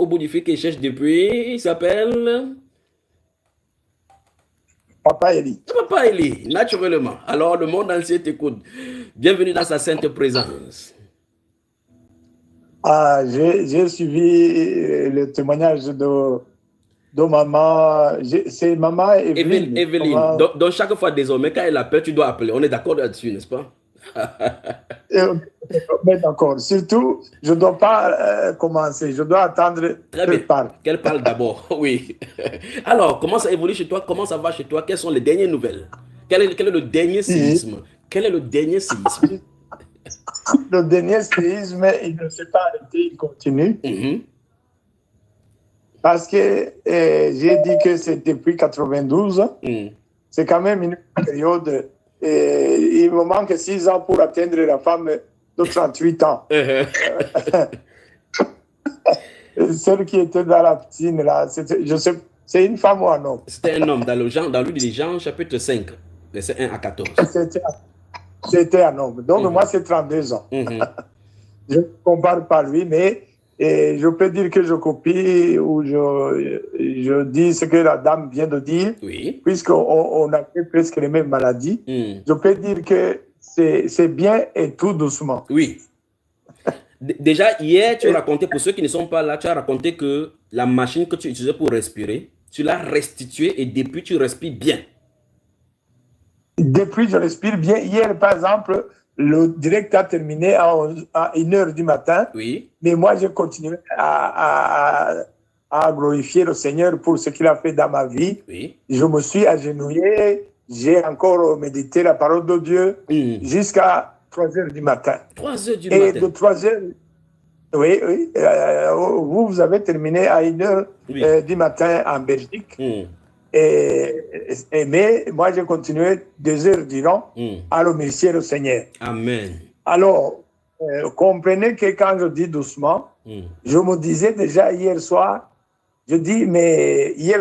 au bout du fil qu'il cherche depuis, il s'appelle Papa Eli. Papa Eli, naturellement. Alors, le monde entier t'écoute. Bienvenue dans sa sainte présence. Ah, j'ai suivi le témoignage de maman. C'est maman Evelyne. Evelyne. Donc, chaque fois, désormais, quand elle appelle, tu dois appeler. On est d'accord là-dessus, n'est-ce pas? Mais d'accord. Surtout, je ne dois pas commencer. Je dois attendre qu'elle parle. Qu'elle parle d'abord, oui. Alors, comment ça évolue chez toi? Comment ça va chez toi? Quelles sont les dernières nouvelles? Quel est le dernier séisme? Quel est le dernier séisme? Le dernier séisme, il ne s'est pas arrêté, il continue. Parce que j'ai dit que c'est depuis 92. C'est quand même une période. Il me manque 6 ans pour atteindre la femme de 38 ans. Celle qui était dans la piscine, là, je sais, c'est une femme ou un homme? C'était un homme dans le livre des Jean, chapitre 5, verset 1 à 14. C'était un homme. Donc, moi, c'est 32 ans. Je ne compare pas lui, mais je peux dire que je copie ou je dis ce que la dame vient de dire, puisqu'on a fait presque les mêmes maladies. Je peux dire que c'est bien et tout doucement. Oui. Déjà, hier, tu as raconté, pour ceux qui ne sont pas là, tu as raconté que la machine que tu utilisais pour respirer, tu l'as restituée et depuis, tu respires bien. Depuis, je respire bien. Hier, par exemple, le direct a terminé à 1h du matin. Oui. Mais moi, j'ai continué à glorifier le Seigneur pour ce qu'il a fait dans ma vie. Oui. Je me suis agenouillé. J'ai encore médité la parole de Dieu jusqu'à 3h du matin. 3h du matin. Et de 3h, oui. Vous avez terminé à 1h du matin en Belgique. Mais moi, j'ai continué 2 heures durant à remercier le Seigneur. Amen. Alors, comprenez que quand je dis doucement, je me disais déjà hier soir, je dis, mais hier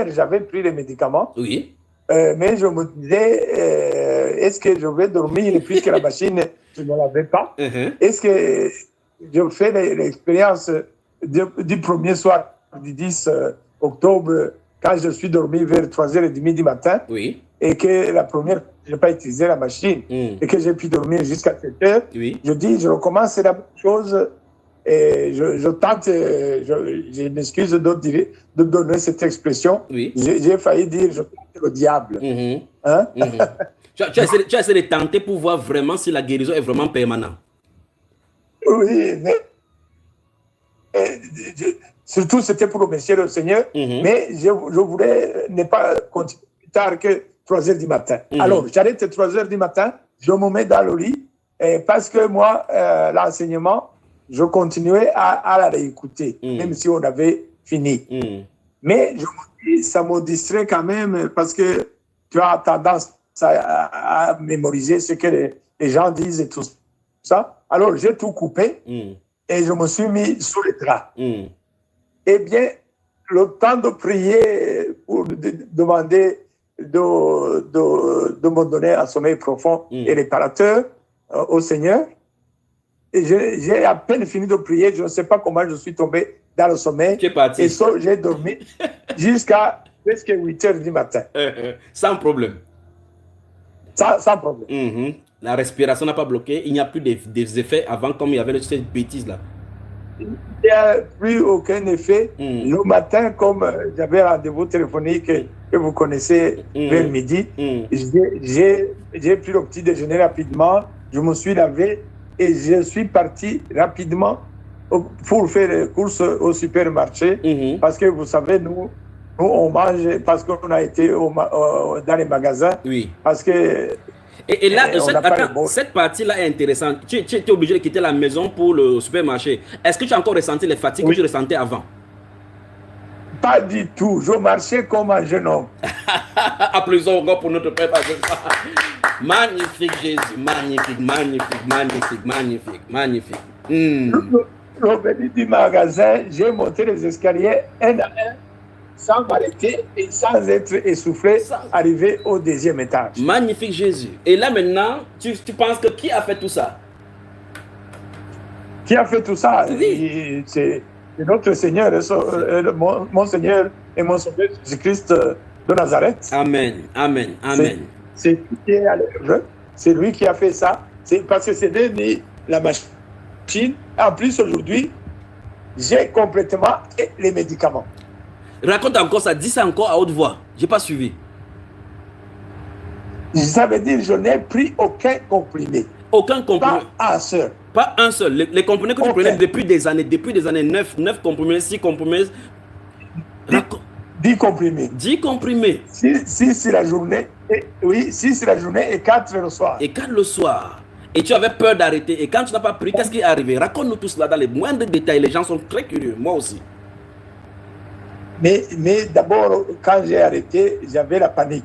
j'avais pris les médicaments. Oui. Mais je me disais, est-ce que je vais dormir puisque la machine, je ne l'avais pas? Est-ce que je fais l'expérience du premier soir du 10 octobre quand je suis dormi vers 3h30 du matin, et que la première, je n'ai pas utilisé la machine, et que j'ai pu dormir jusqu'à 7h, je dis, je recommence la même chose, et je tente, je m'excuse de donner cette expression, j'ai failli dire, je tente le diable. Hein? Tu as essayé de tenter pour voir vraiment si la guérison est vraiment permanente. Oui, mais surtout, c'était pour remercier le Seigneur, mais je voulais ne pas continuer plus tard que 3h du matin. Alors, j'arrête 3h du matin, je me mets dans le lit, parce que moi, l'enseignement, je continuais à la réécouter, même si on avait fini. Mais je me dis, ça me distrait quand même, parce que tu as tendance à mémoriser ce que les gens disent et tout ça. Alors, j'ai tout coupé, et je me suis mis sous les draps. Eh bien, le temps de prier pour demander de me donner un sommeil profond et réparateur au Seigneur, j'ai à peine fini de prier, je ne sais pas comment je suis tombé dans le sommeil. Et j'ai dormi jusqu'à presque 8h du matin. Sans problème. Sans problème. La respiration n'a pas bloqué, il n'y a plus des effets avant comme il y avait cette bêtise-là. Il n'y a plus aucun effet. Le matin, comme j'avais un rendez-vous téléphonique que vous connaissez vers midi, j'ai pris le petit déjeuner rapidement, je me suis lavé et je suis parti rapidement pour faire les courses au supermarché. Parce que vous savez, nous on mange parce qu'on a été dans les magasins. Parce que et là, cette partie-là est intéressante. Tu es obligé de quitter la maison pour le supermarché. Est-ce que tu as encore ressenti les fatigues que tu ressentais avant? Pas du tout. Je marchais comme un jeune homme. Applaudissons encore pour notre Père. Magnifique Jésus. Magnifique, magnifique, magnifique, magnifique, magnifique. Revenu du magasin, j'ai monté les escaliers un à un, sans m'arrêter et sans être essoufflé, arrivé au 2e étage. Magnifique Jésus. Et là maintenant, tu penses que qui a fait tout ça? Qui a fait tout ça? Oui. de notre Seigneur, mon Seigneur et mon Sauveur Jésus-Christ de Nazareth. Amen, amen, amen. C'est lui qui est à l'œuvre, c'est lui qui a fait ça. C'est parce que c'est devenu la machine. En plus, aujourd'hui, j'ai complètement les médicaments. Raconte encore ça, dis ça encore à haute voix. Je n'ai pas suivi. Ça veut dire que je n'ai pris aucun comprimé. Aucun comprimé. Pas un seul. Pas un seul. Les comprimés que tu prenais depuis des années, 9 comprimés, 6 comprimés. 10 comprimés. 10 comprimés. 6 la journée. Oui, 6 la journée et 4 le soir. Et 4 le soir. Et tu avais peur d'arrêter. Et quand tu n'as pas pris, qu'est-ce qui est arrivé? Raconte-nous tout cela dans les moindres détails. Les gens sont très curieux. Moi aussi. Mais d'abord, quand j'ai arrêté, j'avais la panique.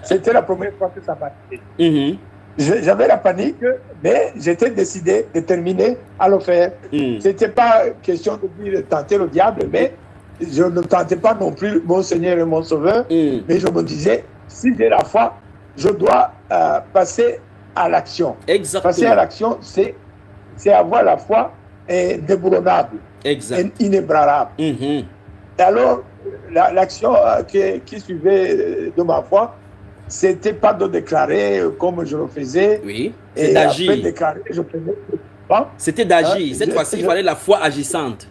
C'était la première fois que ça m'arrivait. J'avais la panique, mais j'étais déterminé à le faire. Ce n'était pas question de tenter le diable, mais je ne tentais pas non plus mon Seigneur et mon Sauveur. Mais je me disais, si j'ai la foi, je dois passer à l'action. Exactement. Passer à l'action, c'est avoir la foi indéboulonnable, inébranlable. Et alors, l'action qui suivait de ma foi, c'était pas de déclarer comme je le faisais. Oui, c'est d'agir. C'était d'agir. Cette fois-ci, il fallait la foi agissante.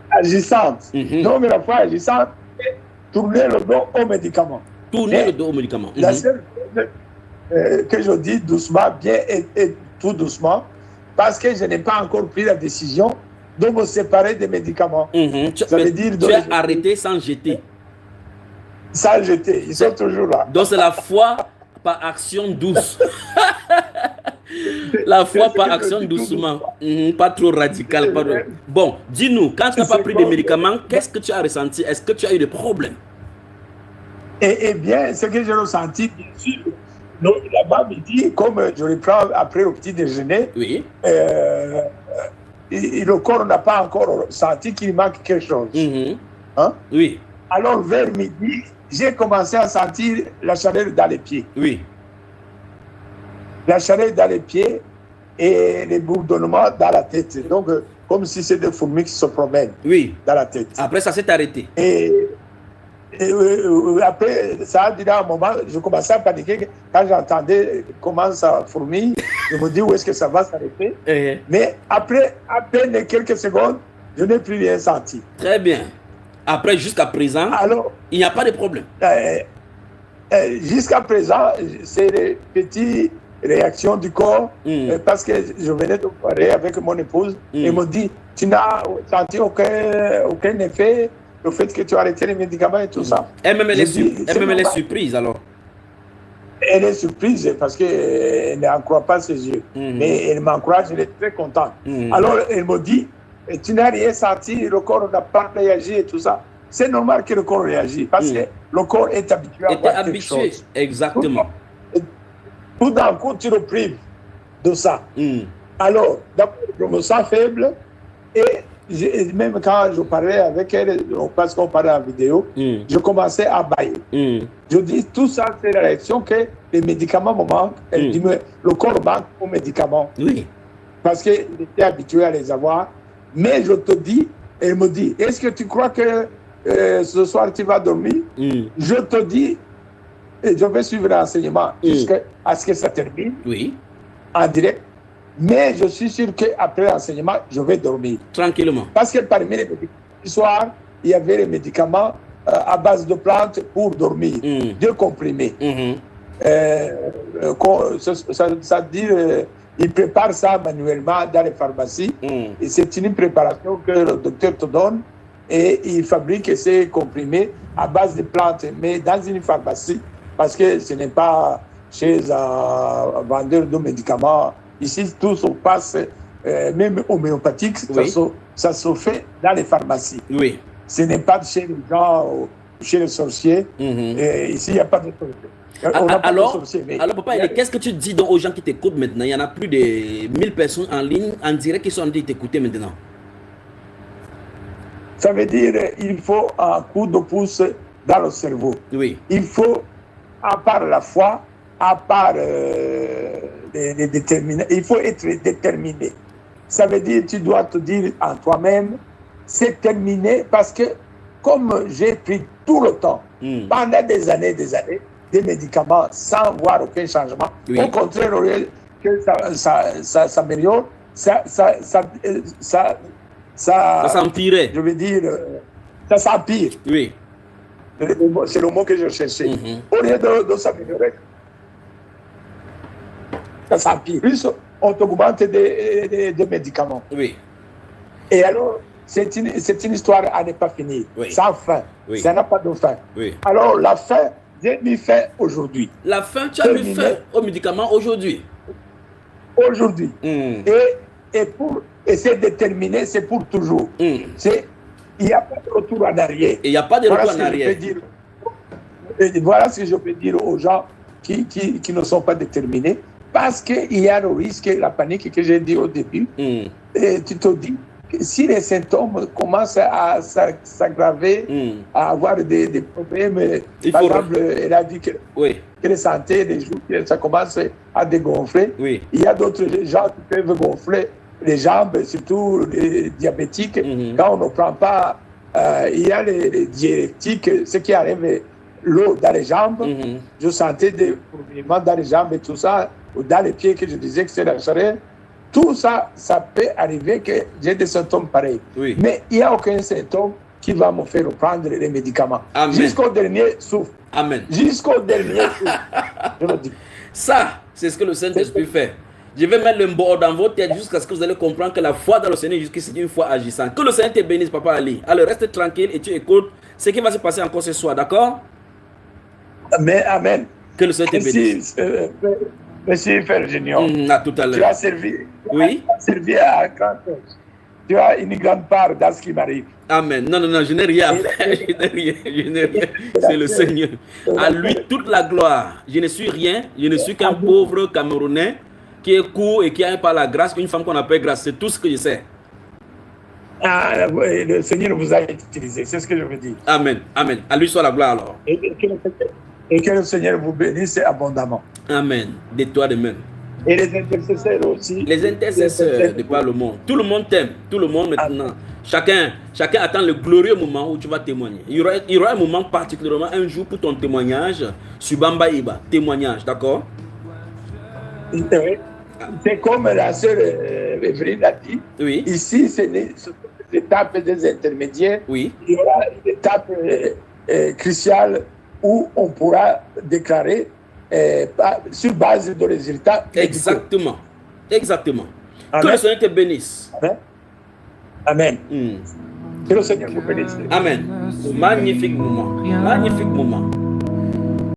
Agissante. Non, mais la foi agissante, tourner le dos aux médicaments. Tourner le dos aux médicaments. La seule chose que je dis doucement, bien et tout doucement, parce que je n'ai pas encore pris la décision de me séparer des médicaments. Ça veut dire tu as arrêté sans jeter. Sans jeter, ils sont toujours là. Donc c'est la foi par action douce. La foi par action doucement. Pas trop radical. Bon, dis-nous, quand tu n'as pas pris de médicaments, qu'est-ce que tu as ressenti? Est-ce que tu as eu des problèmes? Eh bien, ce que j'ai ressenti, bien sûr, là-bas, midi, comme je le prends après au petit déjeuner, oui. Le corps n'a pas encore senti qu'il manque quelque chose. Oui. Alors, vers midi, j'ai commencé à sentir la chaleur dans les pieds. Oui. La chaleur dans les pieds et les bourdonnements dans la tête. Donc, comme si c'était des fourmis qui se promènent dans la tête. Après, ça s'est arrêté. Et après, ça a duré un moment, je commençais à paniquer. Quand j'entendais comment ça fourmille, je me dis où est-ce que ça va s'arrêter. Mais après, à peine quelques secondes, je n'ai plus rien senti. Très bien. Après, jusqu'à présent, alors, il n'y a pas de problème. Jusqu'à présent, c'est les petites réactions du corps, parce que je venais de parler avec mon épouse, et me dit, tu n'as senti aucun effet, le fait que tu as arrêté les médicaments et tout ça. Elle-même, elle est surprise alors. Elle est surprise parce qu'elle n'en croit pas ses yeux. Mais elle m'encourage, elle est très contente. Alors, elle me dit, tu n'as rien senti, le corps n'a pas réagi et tout ça. C'est normal que le corps réagisse parce que le corps est habitué à voir quelque chose. Exactement. Tout d'un coup, tu le prives de ça. Alors, d'abord, je me sens faible et même quand je parlais avec elle, parce qu'on parlait en vidéo, je commençais à bailler. Je dis, tout ça, c'est la réaction que les médicaments me manquent. Elle dit, mais le corps manque aux médicaments. Oui. Parce qu'il était habitué à les avoir. Mais je te dis, elle me dit, est-ce que tu crois que ce soir tu vas dormir? Je te dis, je vais suivre l'enseignement jusqu'à ce que ça termine en direct. Mais je suis sûr qu'après l'enseignement, je vais dormir. Tranquillement. Parce que parmi les médicaments du soir, il y avait les médicaments à base de plantes pour dormir, 2 comprimés. Ça dit, ils préparent ça manuellement dans les pharmacies. Et c'est une préparation que le docteur te donne. Et il fabrique ces comprimés à base de plantes, mais dans une pharmacie, parce que ce n'est pas chez un vendeur de médicaments. Ici, tout se passe, même homéopathique, ça se fait dans les pharmacies. Oui. Ce n'est pas chez les gens, chez les sorciers. Ici, il n'y a pas de sorciers. Alors, papa, qu'est-ce que tu dis donc aux gens qui t'écoutent maintenant? Il y en a plus de 1000 personnes en ligne, en direct, qui sont en train de t'écouter maintenant. Ça veut dire qu'il faut un coup de pouce dans le cerveau. Oui. Il faut, à part la foi, à part les déterminés, il faut être déterminé. ça veut dire que tu dois te dire en toi-même, c'est terminé parce que comme j'ai pris tout le temps, pendant des années, des médicaments sans voir aucun changement, au contraire, au lieu que ça s'améliore, ça s'empirait. Je veux dire, ça s'empire. Oui. C'est le mot que je cherchais. Au lieu de s'améliorer, ça s'empire. Plus on augmente des médicaments. Oui. Et alors, c'est une histoire à ne pas finir, sans fin. Ça n'a pas de fin. Alors, la fin, j'ai mis fin aujourd'hui. La fin, tu as mis fin aux médicaments aujourd'hui. Aujourd'hui. Et pour essayer de terminer, c'est pour toujours. Il n'y a pas de retour en arrière. Il n'y a pas de retour en arrière. Voilà ce que je peux dire aux gens qui ne sont pas déterminés. Parce qu'il y a le risque, la panique que j'ai dit au début. Et tu te dis, si les symptômes commencent à s'aggraver, à avoir des problèmes, par exemple, elle a dit que la santé des jours, ça commence à dégonfler. Il y a d'autres gens qui peuvent gonfler les jambes, surtout les diabétiques. Quand on ne prend pas, il y a les diurétiques, ce qui arrive, l'eau dans les jambes. Je sentais des mouvements dans les jambes et tout ça, ou dans les pieds que je disais que c'est la chaleur. Tout ça, ça peut arriver que j'ai des symptômes pareils. Mais il n'y a aucun symptôme qui va me faire prendre les médicaments. Jusqu'au dernier souffle. Amen. Jusqu'au dernier souffle. Je le dis. Ça, c'est ce que le Saint-Esprit fait. Je vais mettre le mot dans votre tête jusqu'à ce que vous allez comprendre que la foi dans le Seigneur jusqu'ici c'est une foi agissante. Que le Seigneur te bénisse, Papa Ali. Alors reste tranquille et tu écoutes ce qui va se passer encore ce soir, d'accord? Amen. Que le Seigneur te bénisse. Merci, Frère Junior. À tout à l'heure. Tu as servi à grand chose. Tu as une grande part dans ce qui m'arrive. Amen. Non, je n'ai rien à faire. Je n'ai rien. C'est le Seigneur. À lui toute la gloire. Je ne suis rien. Je ne suis qu'un pauvre Camerounais qui est court et qui a par la grâce une femme qu'on appelle grâce. C'est tout ce que je sais. Le Seigneur vous a utilisé. C'est ce que je veux dire. Amen. Amen. À lui soit la gloire alors. Et que le Seigneur vous bénisse abondamment. Amen. De toi de même. Et les intercesseurs aussi. Les intercesseurs de par le monde. Tout le monde t'aime. Tout le monde maintenant. Chacun attend le glorieux moment où tu vas témoigner. Il y aura un moment particulièrement, un jour pour ton témoignage sur Bamba Iba. Témoignage, d'accord? C'est comme la sœur Evelyne a dit. Ici, c'est l'étape des intermédiaires. Il y aura une étape cruciale où on pourra déclarer sur base de résultats. Exactement. Amen. Que le Seigneur te bénisse. Amen. Que le Seigneur vous bénisse. Amen. Magnifique moment.